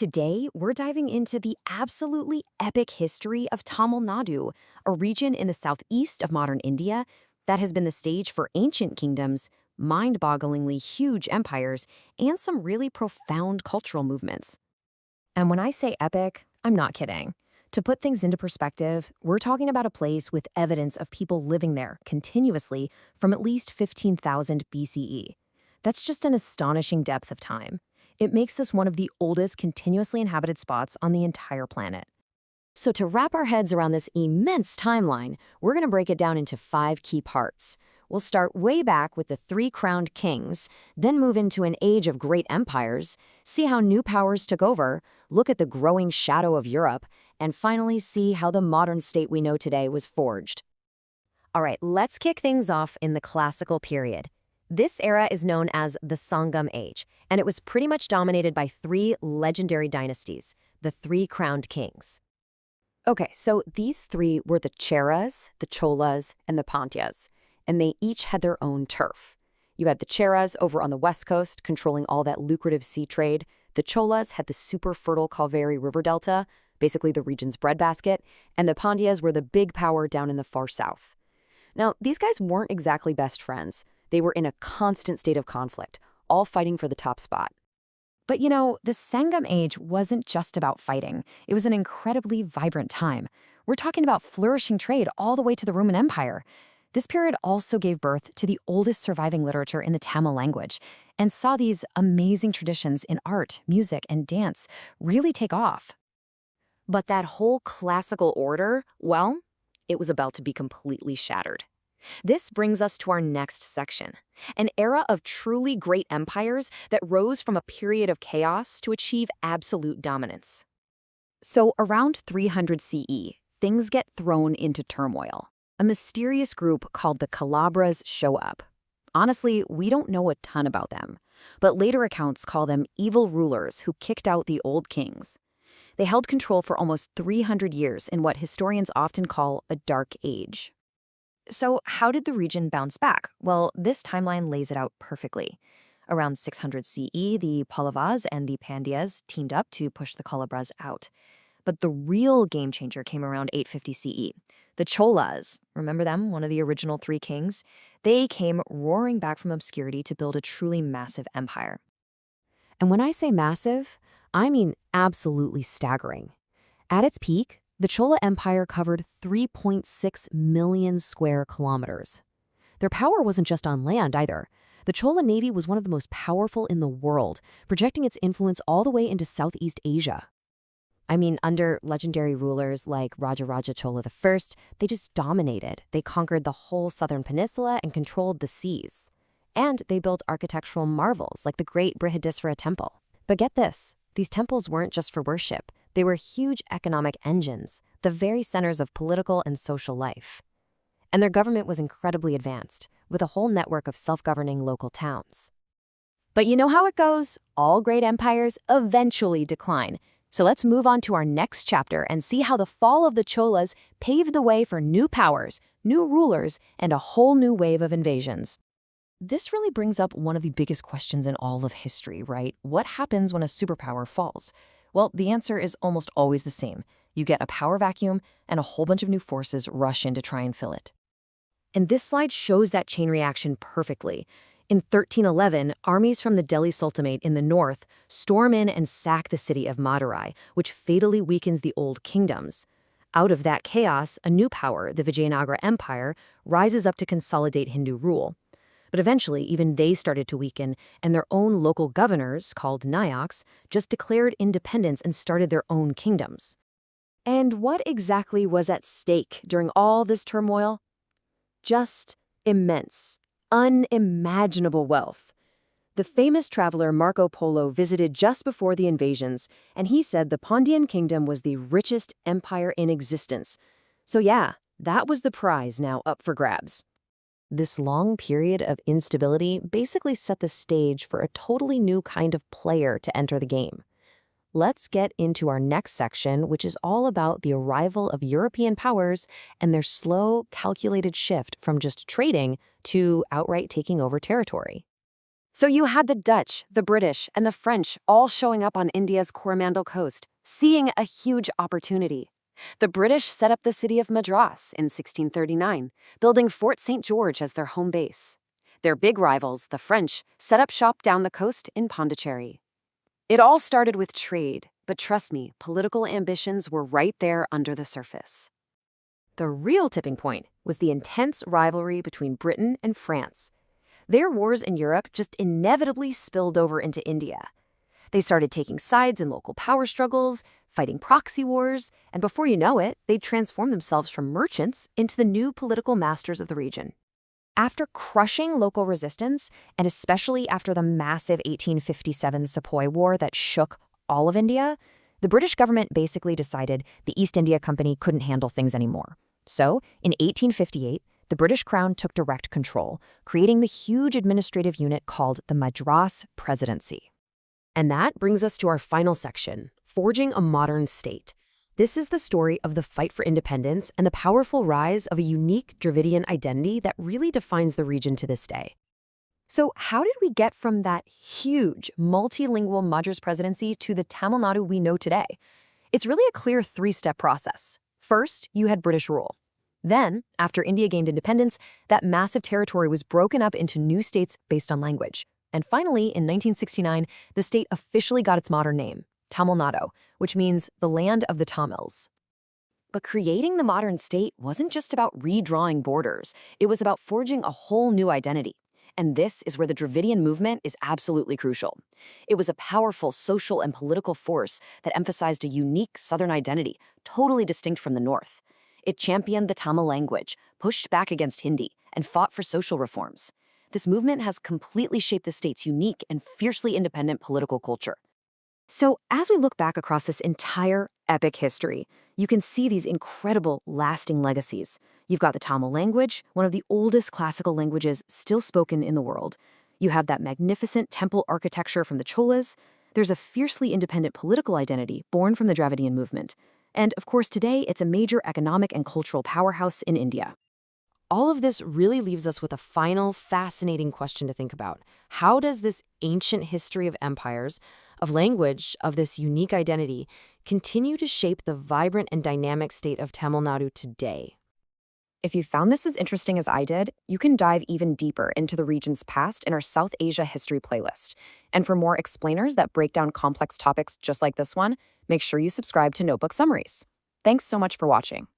Today, we're diving into the absolutely epic history of Tamil Nadu, a region in the southeast of modern India that has been the stage for ancient kingdoms, mind-bogglingly huge empires, and some really profound cultural movements. And when I say epic, I'm not kidding. To put things into perspective, we're talking about a place with evidence of people living there continuously from at least 15,000 BCE. That's just an astonishing depth of time. It makes this one of the oldest continuously inhabited spots on the entire planet. So to wrap our heads around this immense timeline, we're going to break it down into 5 key parts. We'll start way back with the 3 crowned kings, then move into an age of great empires, see how new powers took over, look at the growing shadow of Europe, and finally see how the modern state we know today was forged. All right, let's kick things off in the classical period. This era is known as the Sangam Age, and it was pretty much dominated by 3 legendary dynasties, the 3 crowned kings. Okay, so these 3 were the Cheras, the Cholas, and the Pandyas, and they each had their own turf. You had the Cheras over on the west coast, controlling all that lucrative sea trade. The Cholas had the super fertile Kaveri River Delta, basically the region's breadbasket, and the Pandyas were the big power down in the far south. Now, these guys weren't exactly best friends. They were in a constant state of conflict, all fighting for the top spot. But the Sangam Age wasn't just about fighting. It was an incredibly vibrant time. We're talking about flourishing trade all the way to the Roman Empire. This period also gave birth to the oldest surviving literature in the Tamil language and saw these amazing traditions in art, music, and dance really take off. But that whole classical order, well, it was about to be completely shattered. This brings us to our next section, an era of truly great empires that rose from a period of chaos to achieve absolute dominance. So around 300 CE, things get thrown into turmoil. A mysterious group called the Calabras show up. Honestly, we don't know a ton about them, but later accounts call them evil rulers who kicked out the old kings. They held control for almost 300 years in what historians often call a dark age. So how did the region bounce back? Well, this timeline lays it out perfectly. Around 600 CE, the Pallavas and the Pandyas teamed up to push the Calabras out. But the real game changer came around 850 CE. The Cholas, remember them, one of the original 3 kings? They came roaring back from obscurity to build a truly massive empire. And when I say massive, I mean absolutely staggering. At its peak, the Chola Empire covered 3.6 million square kilometers. Their power wasn't just on land either. The Chola Navy was one of the most powerful in the world, projecting its influence all the way into Southeast Asia. I mean, under legendary rulers like Rajaraja Chola I, they just dominated. They conquered the whole southern peninsula and controlled the seas. And they built architectural marvels like the Great Brihadisvara Temple. But get this, these temples weren't just for worship. They were huge economic engines, the very centers of political and social life. And their government was incredibly advanced, with a whole network of self-governing local towns. But you know how it goes. All great empires eventually decline. So let's move on to our next chapter and see how the fall of the Cholas paved the way for new powers, new rulers, and a whole new wave of invasions. This really brings up one of the biggest questions in all of history, right? What happens when a superpower falls? Well, the answer is almost always the same. You get a power vacuum, and a whole bunch of new forces rush in to try and fill it. And this slide shows that chain reaction perfectly. In 1311, armies from the Delhi Sultanate in the north storm in and sack the city of Madurai, which fatally weakens the old kingdoms. Out of that chaos, a new power, the Vijayanagara Empire, rises up to consolidate Hindu rule. But eventually, even they started to weaken, and their own local governors, called Nayaks, just declared independence and started their own kingdoms. And what exactly was at stake during all this turmoil? Just immense, unimaginable wealth. The famous traveler Marco Polo visited just before the invasions, and he said the Pandyan kingdom was the richest empire in existence. So yeah, that was the prize now up for grabs. This long period of instability basically set the stage for a totally new kind of player to enter the game. Let's get into our next section, which is all about the arrival of European powers and their slow, calculated shift from just trading to outright taking over territory. So you had the Dutch, the British, and the French all showing up on India's Coromandel coast, seeing a huge opportunity. The British set up the city of Madras in 1639, building Fort St. George as their home base. Their big rivals, the French, set up shop down the coast in Pondicherry. It all started with trade, but trust me, political ambitions were right there under the surface. The real tipping point was the intense rivalry between Britain and France. Their wars in Europe just inevitably spilled over into India. They started taking sides in local power struggles, fighting proxy wars, and before you know it, they'd transformed themselves from merchants into the new political masters of the region. After crushing local resistance, and especially after the massive 1857 Sepoy War that shook all of India, the British government basically decided the East India Company couldn't handle things anymore. So, in 1858, the British Crown took direct control, creating the huge administrative unit called the Madras Presidency. And that brings us to our final section, forging a modern state. This is the story of the fight for independence and the powerful rise of a unique Dravidian identity that really defines the region to this day. So how did we get from that huge, multilingual Madras Presidency to the Tamil Nadu we know today? It's really a clear three-step process. First, you had British rule. Then, after India gained independence, that massive territory was broken up into new states based on language. And finally, in 1969, the state officially got its modern name, Tamil Nadu, which means the land of the Tamils. But creating the modern state wasn't just about redrawing borders. It was about forging a whole new identity. And this is where the Dravidian movement is absolutely crucial. It was a powerful social and political force that emphasized a unique southern identity, totally distinct from the north. It championed the Tamil language, pushed back against Hindi, and fought for social reforms. This movement has completely shaped the state's unique and fiercely independent political culture. So, as we look back across this entire epic history, you can see these incredible, lasting legacies. You've got the Tamil language, one of the oldest classical languages still spoken in the world. You have that magnificent temple architecture from the Cholas. There's a fiercely independent political identity born from the Dravidian movement. And, of course, today it's a major economic and cultural powerhouse in India. All of this really leaves us with a final, fascinating question to think about. How does this ancient history of empires, of language, of this unique identity, continue to shape the vibrant and dynamic state of Tamil Nadu today? If you found this as interesting as I did, you can dive even deeper into the region's past in our South Asia history playlist. And for more explainers that break down complex topics just like this one, make sure you subscribe to Notebook Summaries. Thanks so much for watching.